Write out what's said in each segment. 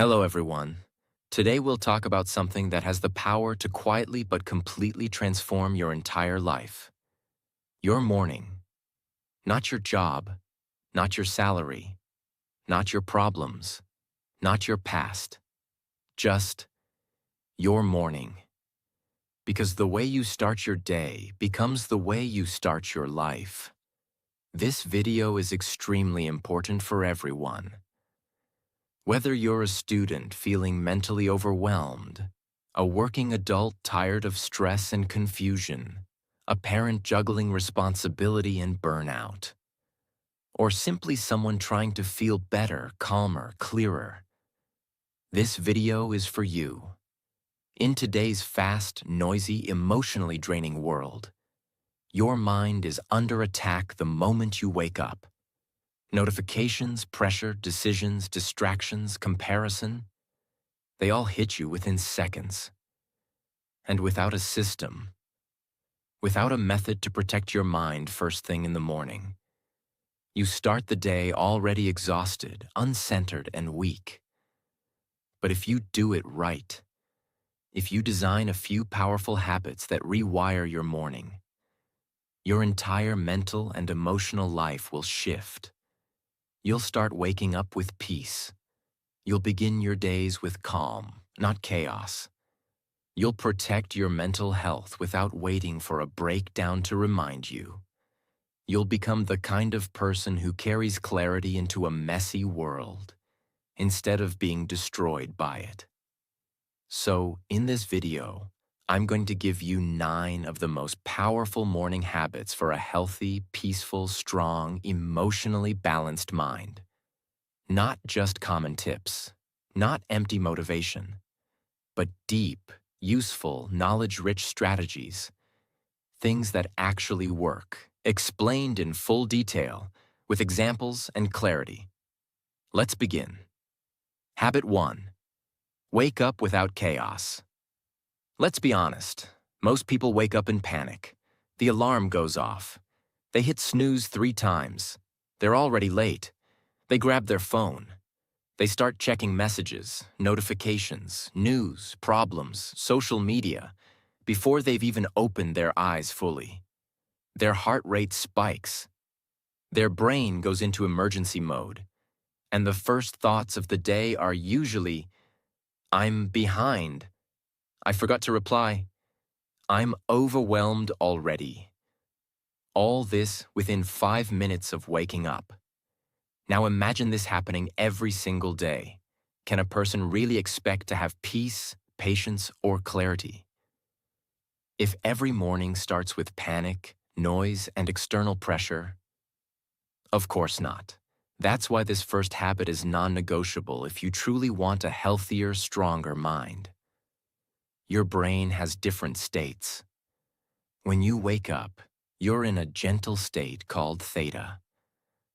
Hello, everyone. Today we'll talk about something that has the power to quietly but completely transform your entire life. Your morning. Not your job, not your salary, not your problems, not your past. Just your morning. Because the way you start your day becomes the way you start your life. This video is extremely important for everyone. Whether you're a student feeling mentally overwhelmed, a working adult tired of stress and confusion, a parent juggling responsibility and burnout, or simply someone trying to feel better, calmer, clearer, this video is for you. In today's fast, noisy, emotionally draining world, your mind is under attack the moment you wake up. Notifications, pressure, decisions, distractions, comparison, they all hit you within seconds. And without a system, without a method to protect your mind first thing in the morning, you start the day already exhausted, uncentered, and weak. But if you do it right, if you design a few powerful habits that rewire your morning, your entire mental and emotional life will shift. You'll start waking up with peace. You'll begin your days with calm, not chaos. You'll protect your mental health without waiting for a breakdown to remind you. You'll become the kind of person who carries clarity into a messy world, instead of being destroyed by it. So, in this video, I'm going to give you 9 of the most powerful morning habits for a healthy, peaceful, strong, emotionally balanced mind. Not just common tips, not empty motivation, but deep, useful, knowledge-rich strategies. Things that actually work, explained in full detail, with examples and clarity. Let's begin. Habit 1. Wake up without chaos. Let's be honest, most people wake up in panic. The alarm goes off. They hit snooze 3 times. They're already late. They grab their phone. They start checking messages, notifications, news, problems, social media, before they've even opened their eyes fully. Their heart rate spikes. Their brain goes into emergency mode. And the first thoughts of the day are usually, I'm behind. I forgot to reply. I'm overwhelmed already. All this within 5 minutes of waking up. Now imagine this happening every single day. Can a person really expect to have peace, patience, or clarity? If every morning starts with panic, noise, and external pressure, of course not. That's why this first habit is non-negotiable if you truly want a healthier, stronger mind. Your brain has different states. When you wake up, you're in a gentle state called theta,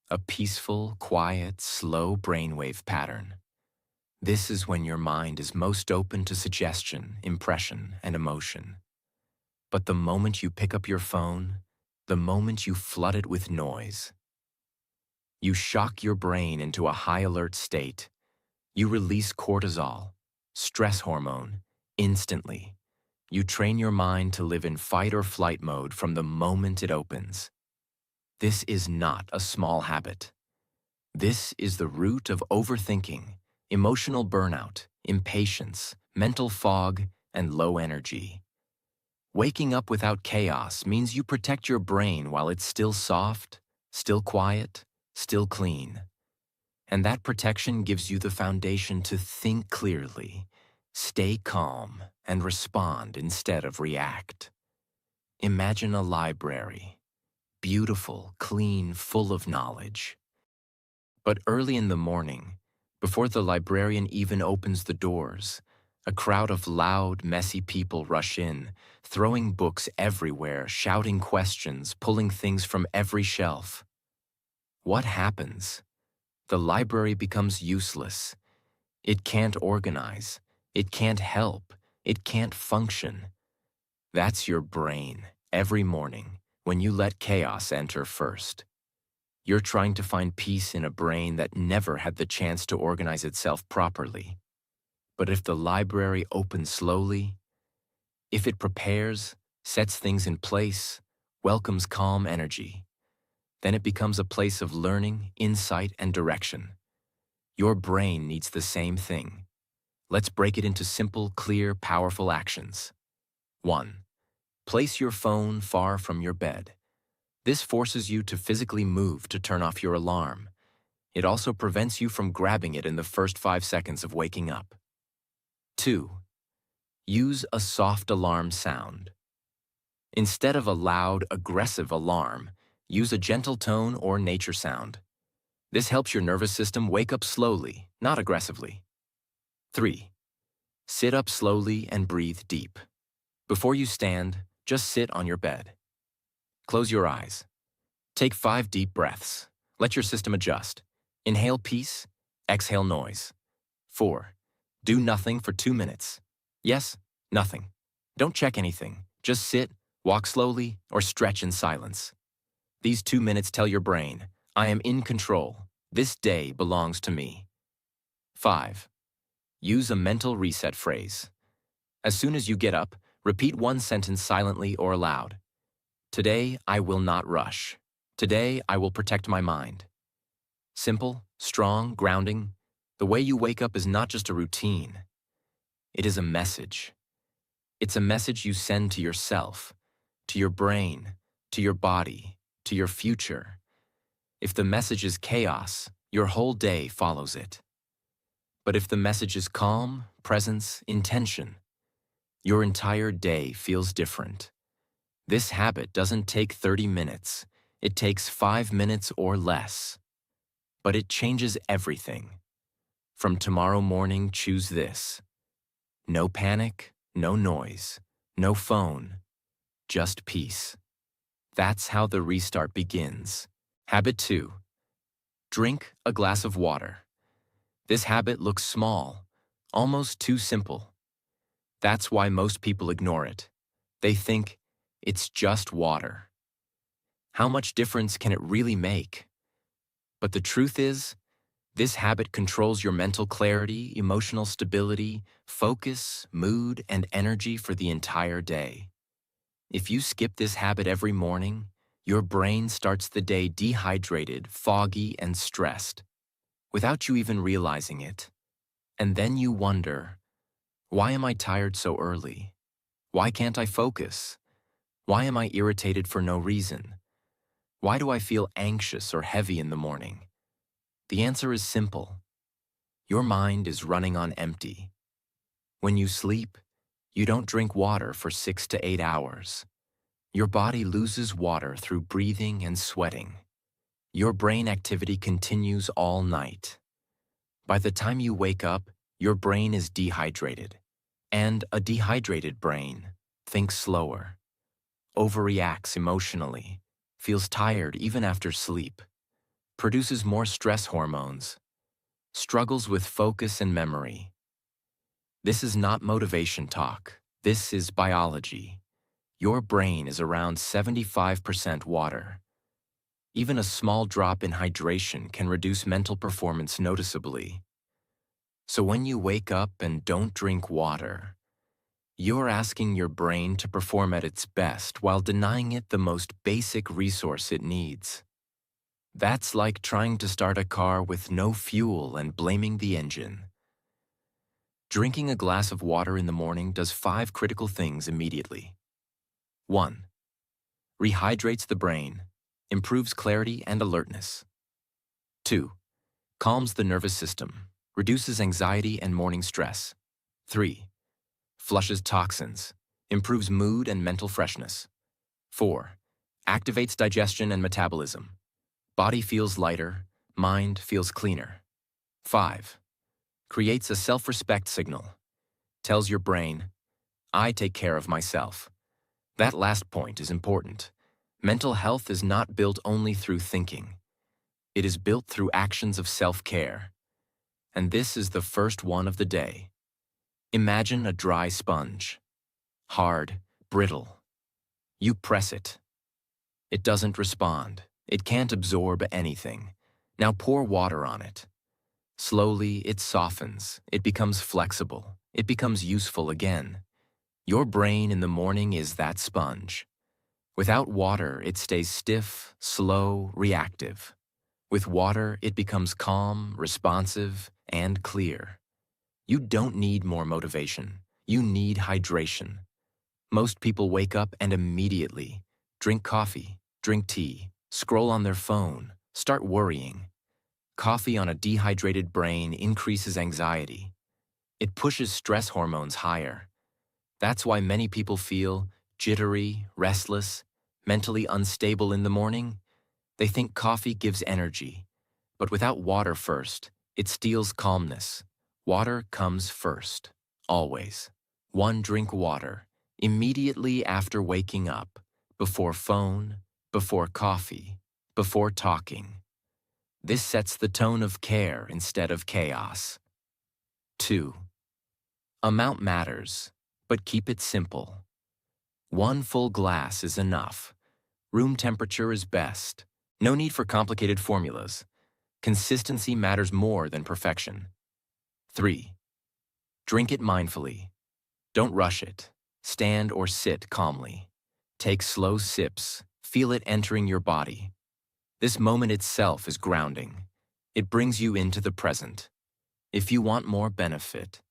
a peaceful, quiet, slow brainwave pattern. This is when your mind is most open to suggestion, impression, and emotion. But the moment you pick up your phone, the moment you flood it with noise, you shock your brain into a high-alert state. You release cortisol, stress hormone, instantly. You train your mind to live in fight-or-flight mode from the moment it opens. This is not a small habit. This is the root of overthinking, emotional burnout, impatience, mental fog, and low energy. Waking up without chaos means you protect your brain while it's still soft, still quiet, still clean. And that protection gives you the foundation to think clearly, stay calm, and respond instead of react. Imagine a library, beautiful, clean, full of knowledge. But early in the morning, before the librarian even opens the doors, a crowd of loud, messy people rush in, throwing books everywhere, shouting questions, pulling things from every shelf. What happens? The library becomes useless. It can't organize. It can't help. It can't function. That's your brain, every morning, when you let chaos enter first. You're trying to find peace in a brain that never had the chance to organize itself properly. But if the library opens slowly, if it prepares, sets things in place, welcomes calm energy, then it becomes a place of learning, insight, and direction. Your brain needs the same thing. Let's break it into simple, clear, powerful actions. 1. Place your phone far from your bed. This forces you to physically move to turn off your alarm. It also prevents you from grabbing it in the first 5 seconds of waking up. 2. Use a soft alarm sound. Instead of a loud, aggressive alarm, use a gentle tone or nature sound. This helps your nervous system wake up slowly, not aggressively. 3. Sit up slowly and breathe deep. Before you stand, just sit on your bed. Close your eyes. Take 5 deep breaths. Let your system adjust. Inhale peace, exhale noise. 4. Do nothing for 2 minutes. Yes, nothing. Don't check anything. Just sit, walk slowly, or stretch in silence. These 2 minutes tell your brain, I am in control. This day belongs to me. 5. Use a mental reset phrase. As soon as you get up, repeat one sentence silently or aloud. Today, I will not rush. Today, I will protect my mind. Simple, strong, grounding. The way you wake up is not just a routine. It is a message. It's a message you send to yourself, to your brain, to your body, to your future. If the message is chaos, your whole day follows it. But if the message is calm, presence, intention, your entire day feels different. This habit doesn't take 30 minutes. It takes 5 minutes or less. But it changes everything. From tomorrow morning, choose this. No panic, no noise, no phone, just peace. That's how the restart begins. Habit 2. Drink a glass of water. This habit looks small, almost too simple. That's why most people ignore it. They think, it's just water. How much difference can it really make? But the truth is, this habit controls your mental clarity, emotional stability, focus, mood, and energy for the entire day. If you skip this habit every morning, your brain starts the day dehydrated, foggy, and stressed, without you even realizing it. And then you wonder, why am I tired so early? Why can't I focus? Why am I irritated for no reason? Why do I feel anxious or heavy in the morning? The answer is simple. Your mind is running on empty. When you sleep, you don't drink water for 6 to 8 hours. Your body loses water through breathing and sweating. Your brain activity continues all night. By the time you wake up, your brain is dehydrated. And a dehydrated brain thinks slower, overreacts emotionally, feels tired even after sleep, produces more stress hormones, struggles with focus and memory. This is not motivation talk. This is biology. Your brain is around 75% water. Even a small drop in hydration can reduce mental performance noticeably. So when you wake up and don't drink water, you're asking your brain to perform at its best while denying it the most basic resource it needs. That's like trying to start a car with no fuel and blaming the engine. Drinking a glass of water in the morning does 5 critical things immediately. 1. Rehydrates the brain, improves clarity and alertness. 2. Calms the nervous system, reduces anxiety and morning stress. 3. Flushes toxins, improves mood and mental freshness. 4. Activates digestion and metabolism. Body feels lighter, mind feels cleaner. 5. Creates a self-respect signal. Tells your brain, I take care of myself. That last point is important. Mental health is not built only through thinking. It is built through actions of self-care. And this is the first one of the day. Imagine a dry sponge. Hard, brittle. You press it. It doesn't respond. It can't absorb anything. Now pour water on it. Slowly, it softens, it becomes flexible, it becomes useful again. Your brain in the morning is that sponge. Without water, it stays stiff, slow, reactive. With water, it becomes calm, responsive, and clear. You don't need more motivation. You need hydration. Most people wake up and immediately drink coffee, drink tea, scroll on their phone, start worrying. Coffee on a dehydrated brain increases anxiety. It pushes stress hormones higher. That's why many people feel jittery, restless, mentally unstable in the morning. They think coffee gives energy, but without water first, it steals calmness. Water comes first, always. One drink water, immediately after waking up, before phone, before coffee, before talking. This sets the tone of care instead of chaos. 2. Amount matters, but keep it simple. One full glass is enough. Room temperature is best. No need for complicated formulas. Consistency matters more than perfection. 3. Drink it mindfully. Don't rush it. Stand or sit calmly. Take slow sips. Feel it entering your body. This moment itself is grounding. It brings you into the present. If you want more benefit,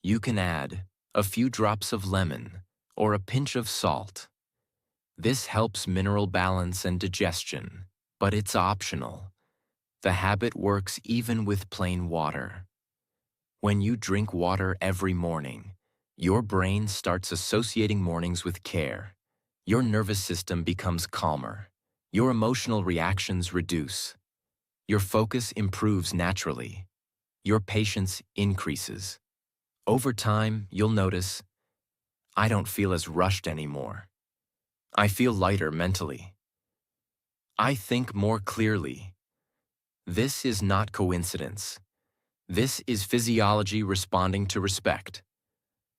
you can add a few drops of lemon or a pinch of salt. This helps mineral balance and digestion, but it's optional. The habit works even with plain water. When you drink water every morning, your brain starts associating mornings with care. Your nervous system becomes calmer. Your emotional reactions reduce. Your focus improves naturally. Your patience increases. Over time, you'll notice, I don't feel as rushed anymore. I feel lighter mentally. I think more clearly. This is not coincidence. This is physiology responding to respect.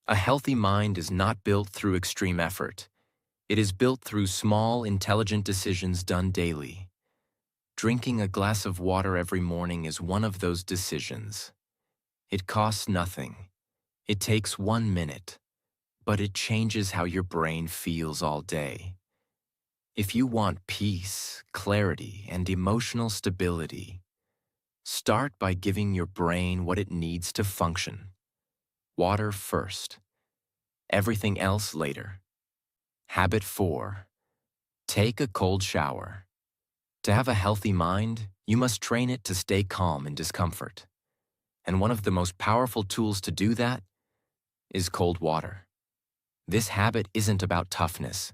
A healthy mind is not built through extreme effort. It is built through small, intelligent decisions done daily. Drinking a glass of water every morning is one of those decisions. It costs nothing. It takes 1 minute, but it changes how your brain feels all day. If you want peace, clarity, and emotional stability, start by giving your brain what it needs to function. Water first. Everything else later. Habit 4. Take a cold shower. To have a healthy mind, you must train it to stay calm in discomfort. And one of the most powerful tools to do that is cold water. This habit isn't about toughness.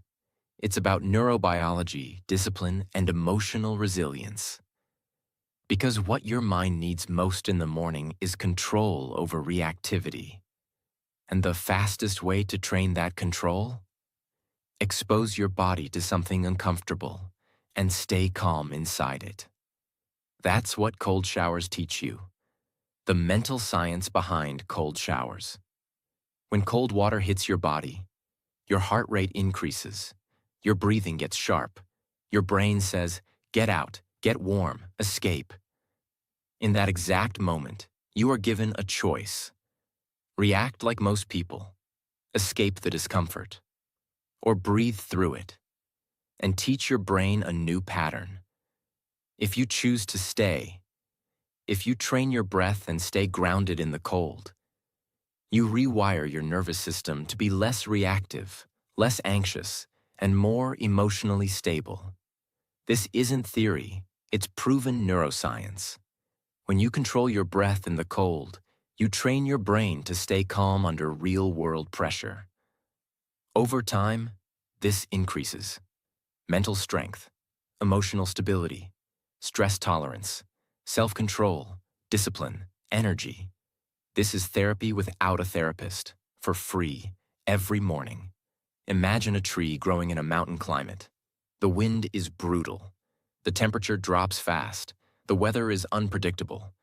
It's about neurobiology, discipline, and emotional resilience. Because what your mind needs most in the morning is control over reactivity. And the fastest way to train that control? Expose your body to something uncomfortable and stay calm inside it. That's what cold showers teach you. The mental science behind cold showers. When cold water hits your body, your heart rate increases, your breathing gets sharp, your brain says, get out, get warm, escape. In that exact moment, you are given a choice. React like most people, escape the discomfort, or breathe through it, and teach your brain a new pattern. If you choose to stay, if you train your breath and stay grounded in the cold, you rewire your nervous system to be less reactive, less anxious, and more emotionally stable. This isn't theory, it's proven neuroscience. When you control your breath in the cold, you train your brain to stay calm under real-world pressure. Over time, this increases mental strength, emotional stability, stress tolerance, self-control, discipline, energy. This is therapy without a therapist, for free, every morning. Imagine a tree growing in a mountain climate. The wind is brutal. The temperature drops fast. The weather is unpredictable.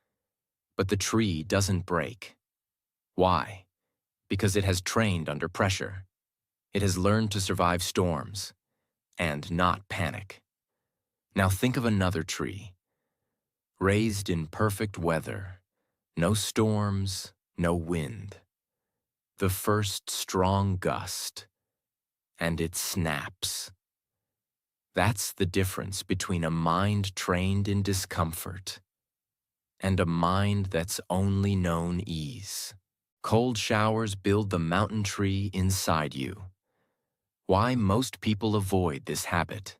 But the tree doesn't break. Why? Because it has trained under pressure. It has learned to survive storms and not panic. Now think of another tree, raised in perfect weather, No storms, no wind. The first strong gust, and it snaps. That's the difference between a mind trained in discomfort and a mind that's only known ease. Cold showers build the mountain tree inside you. Why most people avoid this habit?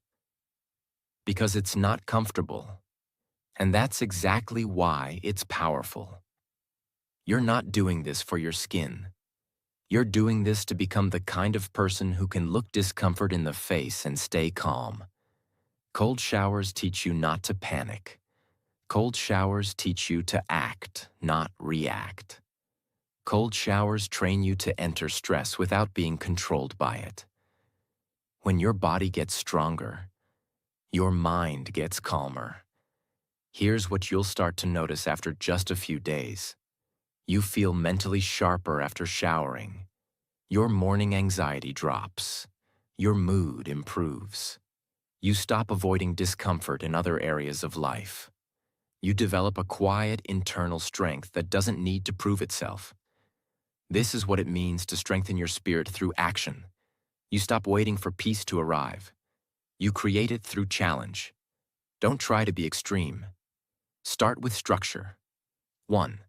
Because it's not comfortable. And that's exactly why it's powerful. You're not doing this for your skin. You're doing this to become the kind of person who can look discomfort in the face and stay calm. Cold showers teach you not to panic. Cold showers teach you to act, not react. Cold showers train you to enter stress without being controlled by it. When your body gets stronger, your mind gets calmer. Here's what you'll start to notice after just a few days. You feel mentally sharper after showering. Your morning anxiety drops. Your mood improves. You stop avoiding discomfort in other areas of life. You develop a quiet internal strength that doesn't need to prove itself. This is what it means to strengthen your spirit through action. You stop waiting for peace to arrive. You create it through challenge. Don't try to be extreme. Start with structure. 1.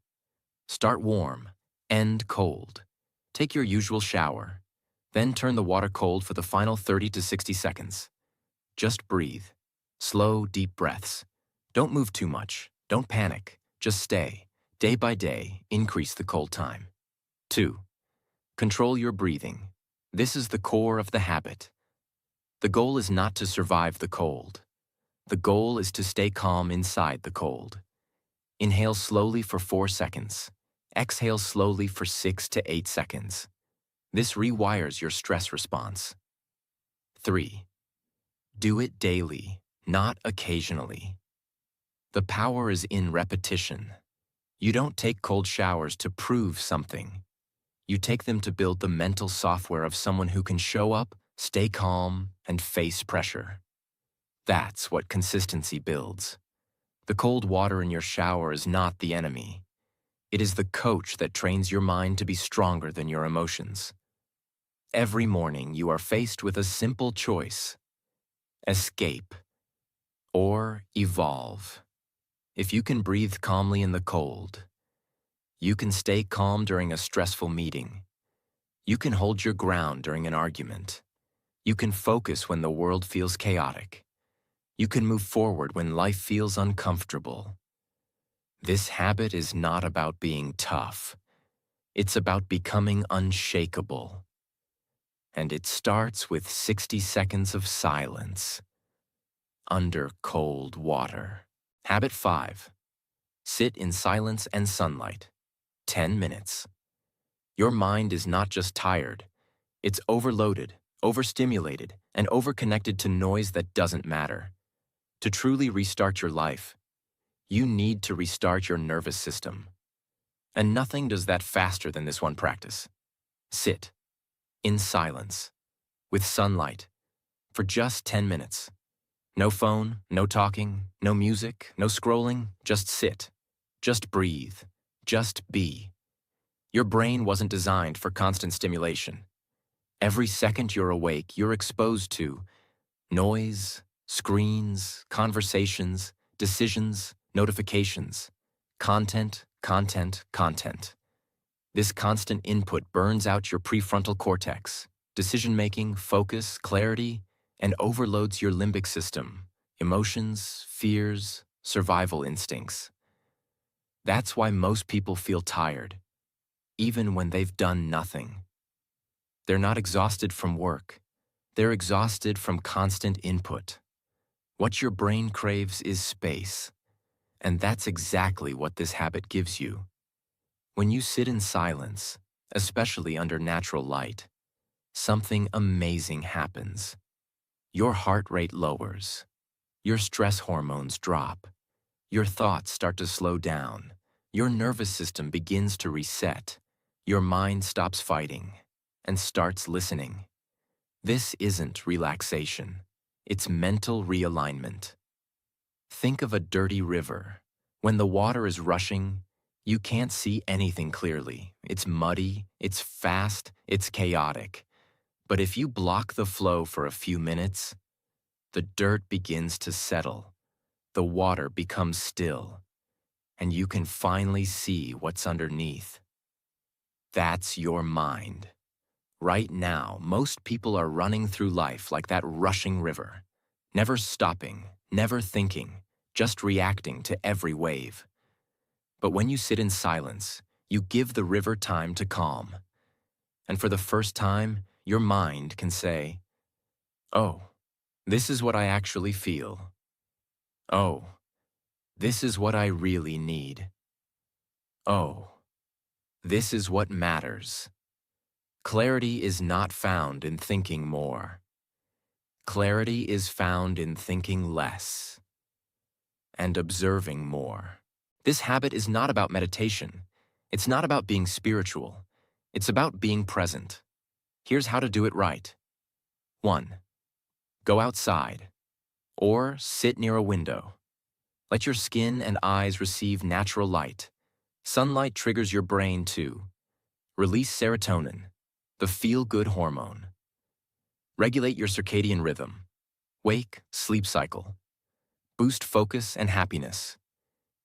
Start warm, end cold. Take your usual shower. Then turn the water cold for the final 30 to 60 seconds. Just breathe. Slow, deep breaths. Don't move too much. Don't panic. Just stay. Day by day, increase the cold time. 2. Control your breathing. This is the core of the habit. The goal is not to survive the cold. The goal is to stay calm inside the cold. Inhale slowly for 4 seconds. Exhale slowly for 6 to 8 seconds. This rewires your stress response. 3. Do it daily, not occasionally. The power is in repetition. You don't take cold showers to prove something. You take them to build the mental software of someone who can show up, stay calm, and face pressure. That's what consistency builds. The cold water in your shower is not the enemy. It is the coach that trains your mind to be stronger than your emotions. Every morning you are faced with a simple choice: escape or evolve. If you can breathe calmly in the cold, you can stay calm during a stressful meeting. You can hold your ground during an argument. You can focus when the world feels chaotic. You can move forward when life feels uncomfortable. This habit is not about being tough. It's about becoming unshakable. And it starts with 60 seconds of silence under cold water. Habit 5. Sit in silence and sunlight. 10 minutes. Your mind is not just tired. It's overloaded, overstimulated, and overconnected to noise that doesn't matter. To truly restart your life, you need to restart your nervous system. And nothing does that faster than this one practice. Sit in silence, with sunlight, for just 10 minutes. No phone, no talking, no music, no scrolling, just sit. Just breathe. Just be. Your brain wasn't designed for constant stimulation. Every second you're awake, you're exposed to noise, screens, conversations, decisions, notifications, content, content, content. This constant input burns out your prefrontal cortex, decision-making, focus, clarity, and overloads your limbic system, emotions, fears, survival instincts. That's why most people feel tired, even when they've done nothing. They're not exhausted from work. They're exhausted from constant input. What your brain craves is space, and that's exactly what this habit gives you. When you sit in silence, especially under natural light, something amazing happens. Your heart rate lowers. Your stress hormones drop. Your thoughts start to slow down. Your nervous system begins to reset. Your mind stops fighting and starts listening. This isn't relaxation. It's mental realignment. Think of a dirty river. When the water is rushing, You can't see anything clearly. It's muddy, it's fast, it's chaotic. But if you block the flow for a few minutes, the dirt begins to settle, the water becomes still, and you can finally see what's underneath. That's your mind. Right now, most people are running through life like that rushing river, never stopping, never thinking, just reacting to every wave. But when you sit in silence, you give the river time to calm. And for the first time, your mind can say, "Oh, this is what I actually feel. Oh, this is what I really need. Oh, this is what matters." Clarity is not found in thinking more. Clarity is found in thinking less and observing more. This habit is not about meditation. It's not about being spiritual. It's about being present. Here's how to do it right. 1. Go outside or sit near a window. Let your skin and eyes receive natural light. Sunlight triggers your brain to release serotonin, the feel-good hormone. Regulate your circadian rhythm. Wake, sleep cycle. Boost focus and happiness.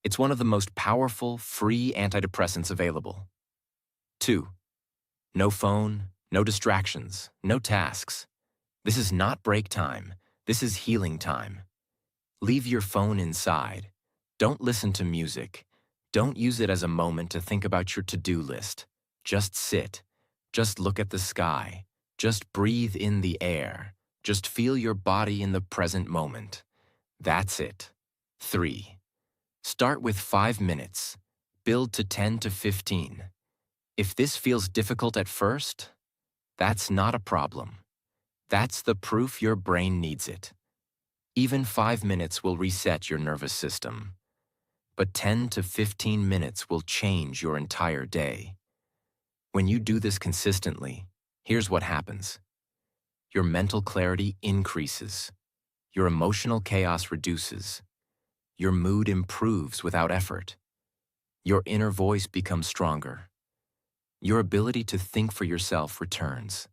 It's one of the most powerful, free antidepressants available. 2. No phone, no distractions, no tasks. This is not break time. This is healing time. Leave your phone inside. Don't listen to music. Don't use it as a moment to think about your to-do list. Just sit. Just look at the sky. Just breathe in the air. Just feel your body in the present moment. That's it. 3. Start with 5 minutes. Build to 10 to 15. If this feels difficult at first, that's not a problem. That's the proof your brain needs it. Even 5 minutes will reset your nervous system. But 10 to 15 minutes will change your entire day. When you do this consistently, here's what happens. Your mental clarity increases. Your emotional chaos reduces. Your mood improves without effort. Your inner voice becomes stronger. Your ability to think for yourself returns.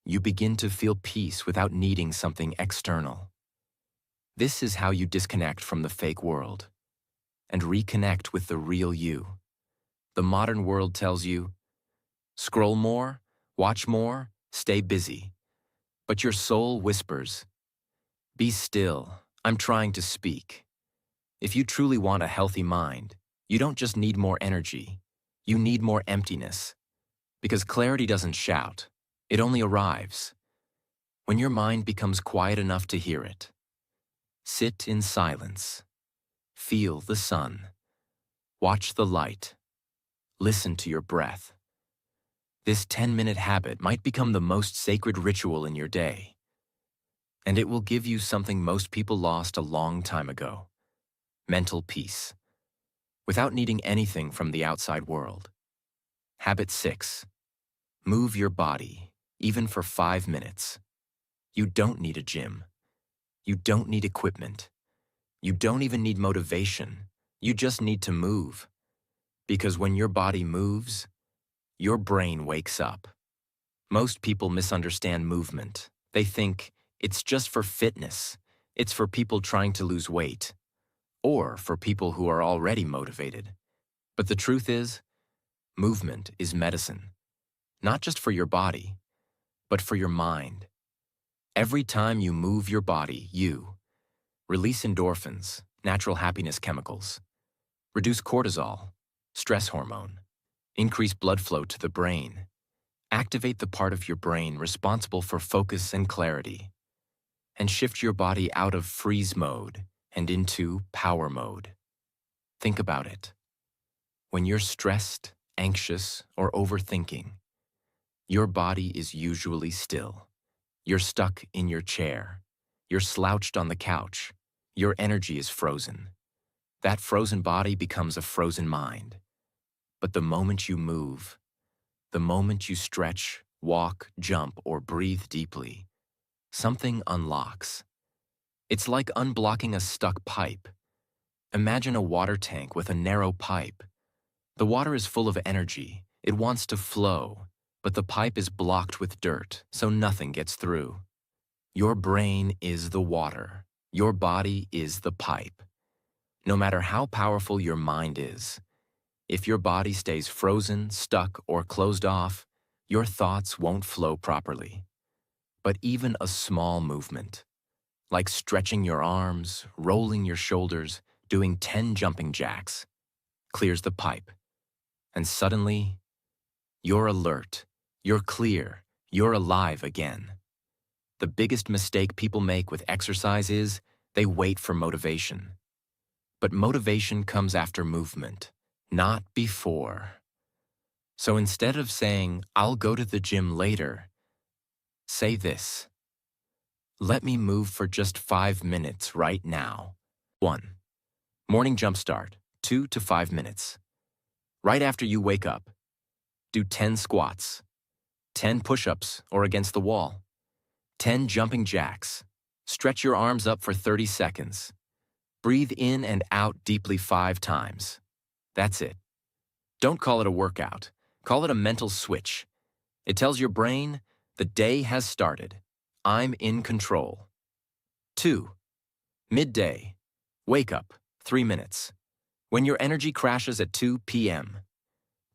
You begin to feel peace without needing something external. This is how you disconnect from the fake world and reconnect with the real you. The modern world tells you, scroll more, watch more, stay busy. But your soul whispers, be still, I'm trying to speak. If you truly want a healthy mind, you don't just need more energy, you need more emptiness. Because clarity doesn't shout, it only arrives. When your mind becomes quiet enough to hear it. Sit in silence. Feel the sun. Watch the light. Listen to your breath. This 10-minute habit might become the most sacred ritual in your day. And it will give you something most people lost a long time ago. Mental peace. Without needing anything from the outside world. Habit 6. Move your body, even for 5 minutes. You don't need a gym. You don't need equipment. You don't even need motivation. You just need to move. Because when your body moves, your brain wakes up. Most people misunderstand movement. They think it's just for fitness. It's for people trying to lose weight. Or for people who are already motivated. But the truth is, movement is medicine. Not just for your body, but for your mind. Every time you move your body, you release endorphins, natural happiness chemicals, reduce cortisol, stress hormone, increase blood flow to the brain, activate the part of your brain responsible for focus and clarity, and shift your body out of freeze mode and into power mode. Think about it. When you're stressed, anxious, or overthinking, your body is usually still. You're stuck in your chair. You're slouched on the couch. Your energy is frozen. That frozen body becomes a frozen mind. But the moment you move, the moment you stretch, walk, jump, or breathe deeply, something unlocks. It's like unblocking a stuck pipe. Imagine a water tank with a narrow pipe. The water is full of energy. It wants to flow, but the pipe is blocked with dirt, so nothing gets through. Your brain is the water. Your body is the pipe. No matter how powerful your mind is, if your body stays frozen, stuck, or closed off, your thoughts won't flow properly. But even a small movement, like stretching your arms, rolling your shoulders, doing 10 jumping jacks, clears the pipe. And suddenly, you're alert, you're clear, you're alive again. The biggest mistake people make with exercise is they wait for motivation. But motivation comes after movement, not before. So instead of saying, "I'll go to the gym later," say this: "Let me move for just 5 minutes right now." 1. Morning jump start, 2 to 5 minutes. Right after you wake up, do 10 squats, 10 push-ups or against the wall, 10 jumping jacks. Stretch your arms up for 30 seconds. Breathe in and out deeply 5 times. That's it. Don't call it a workout. Call it a mental switch. It tells your brain, the day has started. I'm in control. 2. Midday. Wake up, 3 minutes. When your energy crashes at 2 p.m.,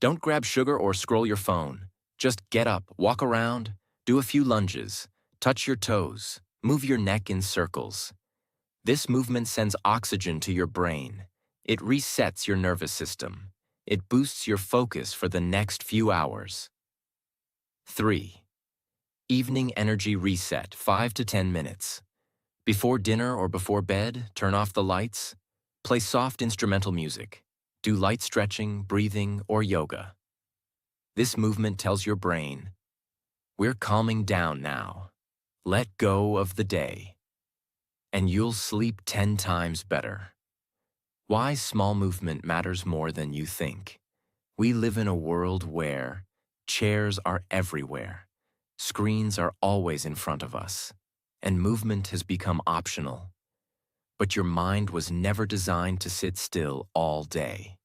don't grab sugar or scroll your phone. Just get up, walk around, do a few lunges, touch your toes, move your neck in circles. This movement sends oxygen to your brain. It resets your nervous system. It boosts your focus for the next few hours. 3. Evening energy reset, 5 to 10 minutes. Before dinner or before bed, turn off the lights. Play soft instrumental music. Do light stretching, breathing, or yoga. This movement tells your brain, we're calming down now. Let go of the day. And you'll sleep 10 times better. Why small movement matters more than you think. We live in a world where chairs are everywhere, screens are always in front of us, and movement has become optional. But your mind was never designed to sit still all day.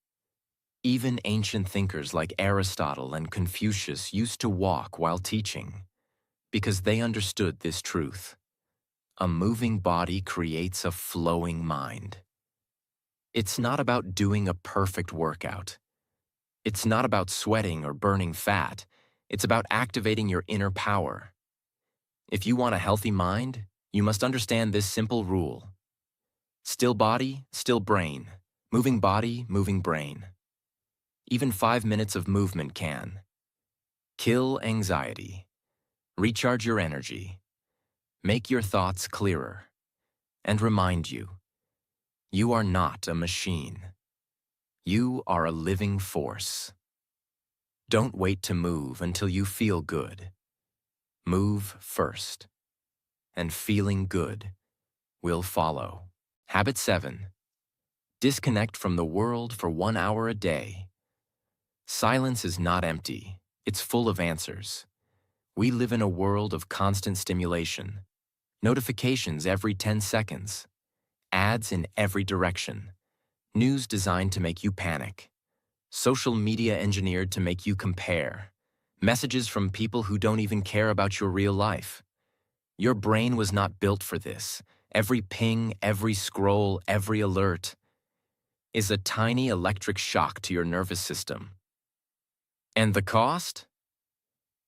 Even ancient thinkers like Aristotle and Confucius used to walk while teaching, because they understood this truth. A moving body creates a flowing mind. It's not about doing a perfect workout. It's not about sweating or burning fat. It's about activating your inner power. If you want a healthy mind, you must understand this simple rule. Still body, still brain. Moving body, moving brain. Even 5 minutes of movement can kill anxiety, recharge your energy, make your thoughts clearer, and remind you, you are not a machine. You are a living force. Don't wait to move until you feel good. Move first, and feeling good will follow. Habit 7. Disconnect from the world for 1 hour a day. Silence is not empty. It's full of answers. We live in a world of constant stimulation. Notifications every 10 seconds. Ads in every direction. News designed to make you panic. Social media engineered to make you compare. Messages from people who don't even care about your real life. Your brain was not built for this. Every ping, every scroll, every alert is a tiny electric shock to your nervous system. And the cost?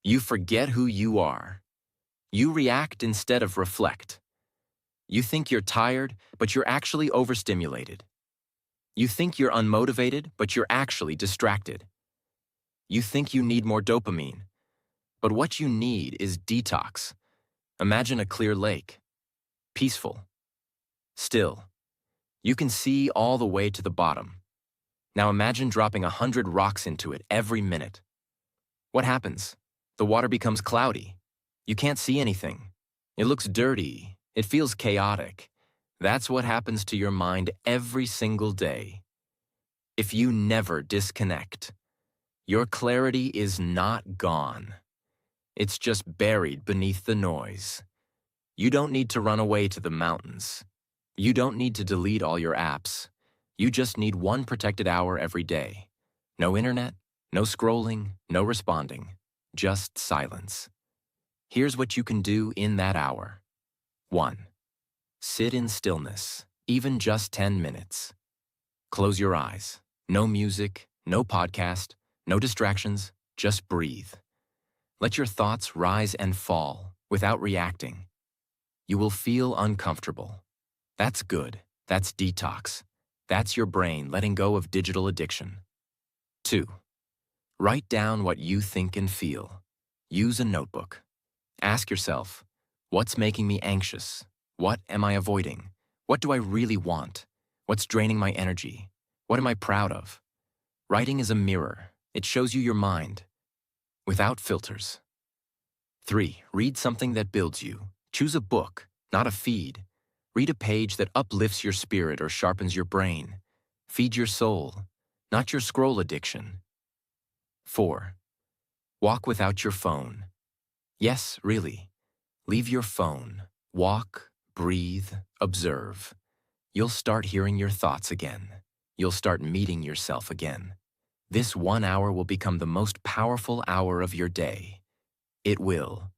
You forget who you are. You react instead of reflect. You think you're tired, but you're actually overstimulated. You think you're unmotivated, but you're actually distracted. You think you need more dopamine, but what you need is detox. Imagine a clear lake. Peaceful. Still. You can see all the way to the bottom. Now imagine dropping 100 rocks into it every minute. What happens? The water becomes cloudy. You can't see anything. It looks dirty. It feels chaotic. That's what happens to your mind every single day. If you never disconnect, your clarity is not gone. It's just buried beneath the noise. You don't need to run away to the mountains. You don't need to delete all your apps. You just need 1 protected hour every day. No internet, no scrolling, no responding, just silence. Here's what you can do in that hour. 1. Sit in stillness, even just 10 minutes. Close your eyes. No music, no podcast, no distractions, just breathe. Let your thoughts rise and fall without reacting. You will feel uncomfortable. That's good. That's detox. That's your brain letting go of digital addiction. 2. Write down what you think and feel. Use a notebook. Ask yourself, what's making me anxious? What am I avoiding? What do I really want? What's draining my energy? What am I proud of? Writing is a mirror. It shows you your mind, without filters. 3. Read something that builds you. Choose a book, not a feed. Read a page that uplifts your spirit or sharpens your brain. Feed your soul, not your scroll addiction. 4. Walk without your phone. Yes, really. Leave your phone. Walk, breathe, observe. You'll start hearing your thoughts again. You'll start meeting yourself again. This 1 hour will become the most powerful hour of your day. It will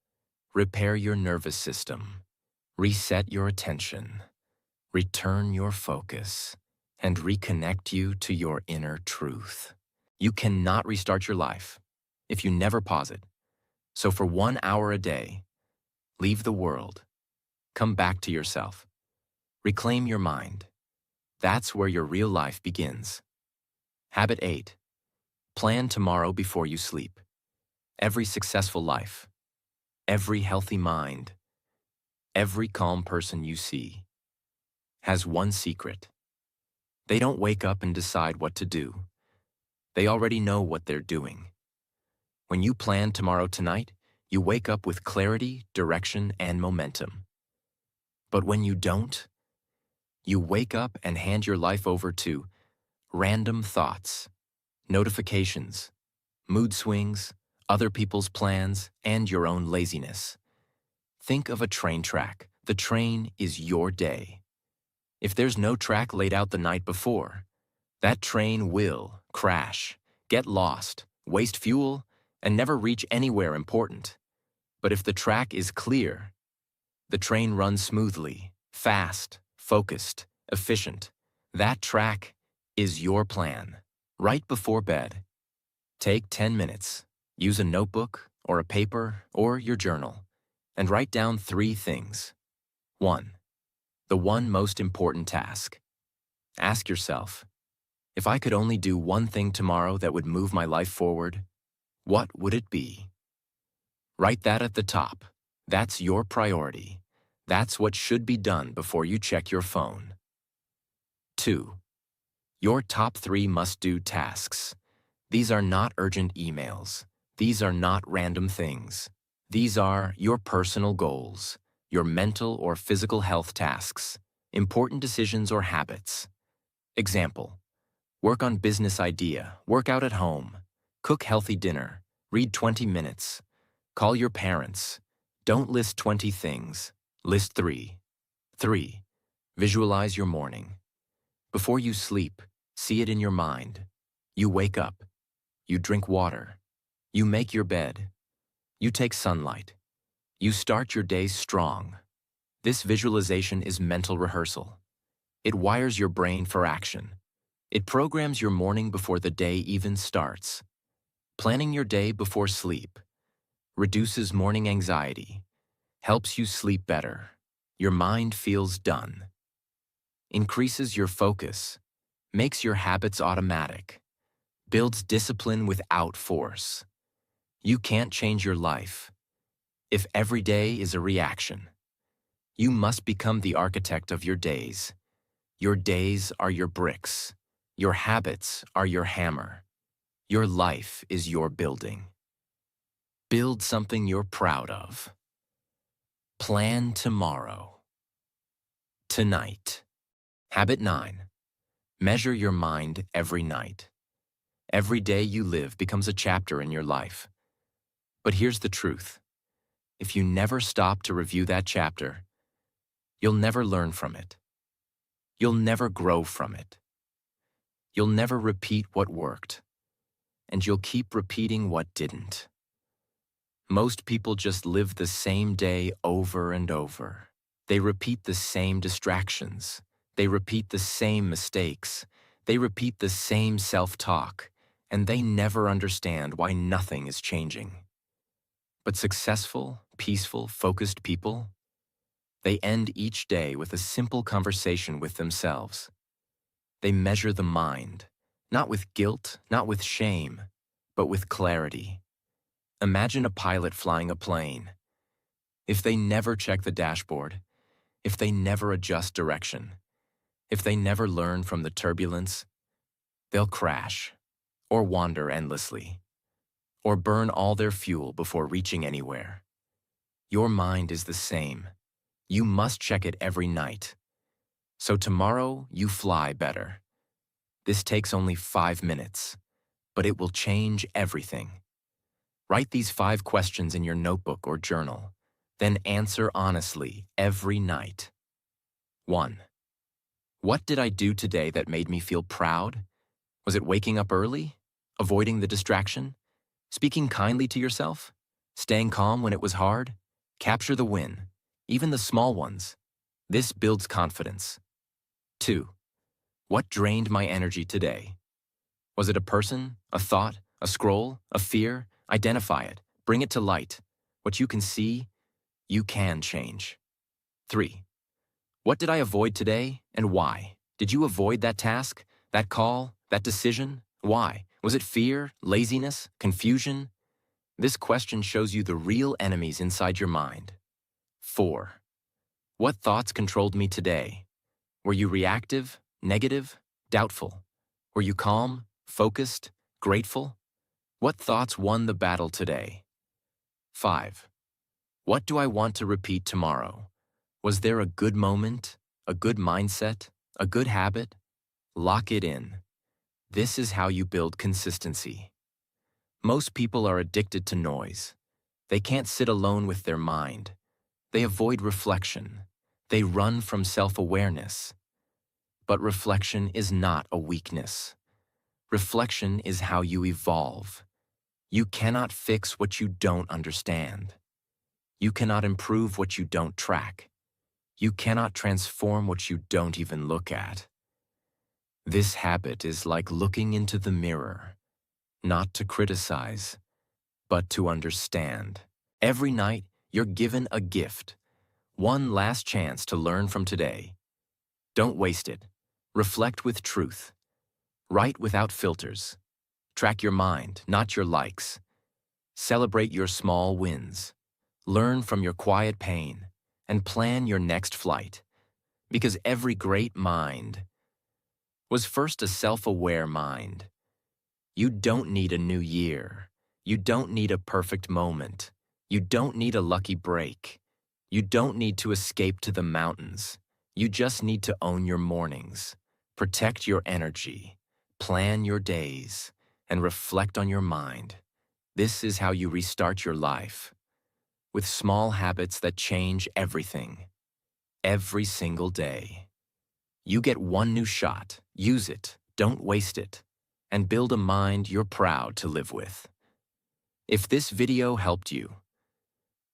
repair your nervous system, reset your attention, return your focus, and reconnect you to your inner truth. You cannot restart your life if you never pause it. So for 1 hour a day, leave the world. Come back to yourself. Reclaim your mind. That's where your real life begins. Habit 8. Plan tomorrow before you sleep. Every successful life, every healthy mind, every calm person you see has one secret. They don't wake up and decide what to do. They already know what they're doing. When you plan tomorrow tonight, you wake up with clarity, direction, and momentum. But when you don't, you wake up and hand your life over to random thoughts, notifications, mood swings, other people's plans, and your own laziness. Think of a train track. The train is your day. If there's no track laid out the night before, that train will crash, get lost, waste fuel, and never reach anywhere important. But if the track is clear, the train runs smoothly, fast, focused, efficient. That track is your plan. Right before bed, take 10 minutes. Use a notebook or a paper or your journal and write down 3 things. 1. The one most important task. Ask yourself, if I could only do one thing tomorrow that would move my life forward, what would it be? Write that at the top. That's your priority. That's what should be done before you check your phone. 2. Your top 3 must-do tasks. These are not urgent emails. These are not random things. These are your personal goals, your mental or physical health tasks, important decisions or habits. Example: work on business idea, work out at home, cook healthy dinner, read 20 minutes, call your parents. Don't list 20 things, list 3. 3. Visualize your morning. Before you sleep, see it in your mind. You wake up. You drink water. You make your bed. You take sunlight. You start your day strong. This visualization is mental rehearsal. It wires your brain for action. It programs your morning before the day even starts. Planning your day before sleep reduces morning anxiety, helps you sleep better. Your mind feels done. Increases your focus, makes your habits automatic, builds discipline without force. You can't change your life if every day is a reaction. You must become the architect of your days. Your days are your bricks. Your habits are your hammer. Your life is your building. Build something you're proud of. Plan tomorrow. Tonight. Habit 9. Measure your mind every night. Every day you live becomes a chapter in your life. But here's the truth. If you never stop to review that chapter, you'll never learn from it. You'll never grow from it. You'll never repeat what worked. and you'll keep repeating what didn't. Most people just live the same day over and over. They repeat the same distractions. They repeat the same mistakes. They repeat the same self-talk, and they never understand why nothing is changing. But successful, peaceful, focused people, they end each day with a simple conversation with themselves. They measure the mind, not with guilt, not with shame, but with clarity. Imagine a pilot flying a plane. If they never check the dashboard, if they never adjust direction, if they never learn from the turbulence, they'll crash, or wander endlessly, or burn all their fuel before reaching anywhere. Your mind is the same. You must check it every night. So tomorrow, you fly better. This takes only 5 minutes, but it will change everything. Write these 5 questions in your notebook or journal, then answer honestly every night. 1. What did I do today that made me feel proud? Was it waking up early? Avoiding the distraction? Speaking kindly to yourself? Staying calm when it was hard? Capture the win, even the small ones. This builds confidence. 2. What drained my energy today? Was it a person, a thought, a scroll, a fear? Identify it. Bring it to light. What you can see, you can change. 3. What did I avoid today and why? Did you avoid that task, that call, that decision? Why? Was it fear, laziness, confusion? This question shows you the real enemies inside your mind. 4. What thoughts controlled me today? Were you reactive, negative, doubtful? Were you calm, focused, grateful? What thoughts won the battle today? 5. What do I want to repeat tomorrow? Was there a good moment, a good mindset, a good habit? Lock it in. This is how you build consistency. Most people are addicted to noise. They can't sit alone with their mind. They avoid reflection. They run from self-awareness. But reflection is not a weakness. Reflection is how you evolve. You cannot fix what you don't understand. You cannot improve what you don't track. You cannot transform what you don't even look at. This habit is like looking into the mirror, not to criticize, but to understand. Every night, you're given a gift, one last chance to learn from today. Don't waste it. Reflect with truth. Write without filters. Track your mind, not your likes. Celebrate your small wins. Learn from your quiet pain, and plan your next flight. Because every great mind was first a self-aware mind. You don't need a new year. You don't need a perfect moment. You don't need a lucky break. You don't need to escape to the mountains. You just need to own your mornings, protect your energy, plan your days, and reflect on your mind. This is how you restart your life, with small habits that change everything, every single day. You get one new shot. Use it, don't waste it, and build a mind you're proud to live with. If this video helped you,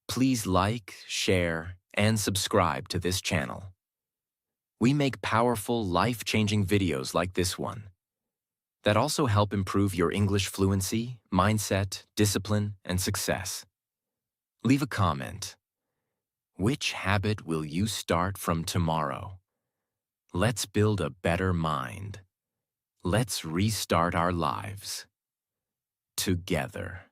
please like, share, and subscribe to this channel. We make powerful, life-changing videos like this one that also help improve your English fluency, mindset, discipline, and success. Leave a comment. Which habit will you start from tomorrow? Let's build a better mind. Let's restart our lives together.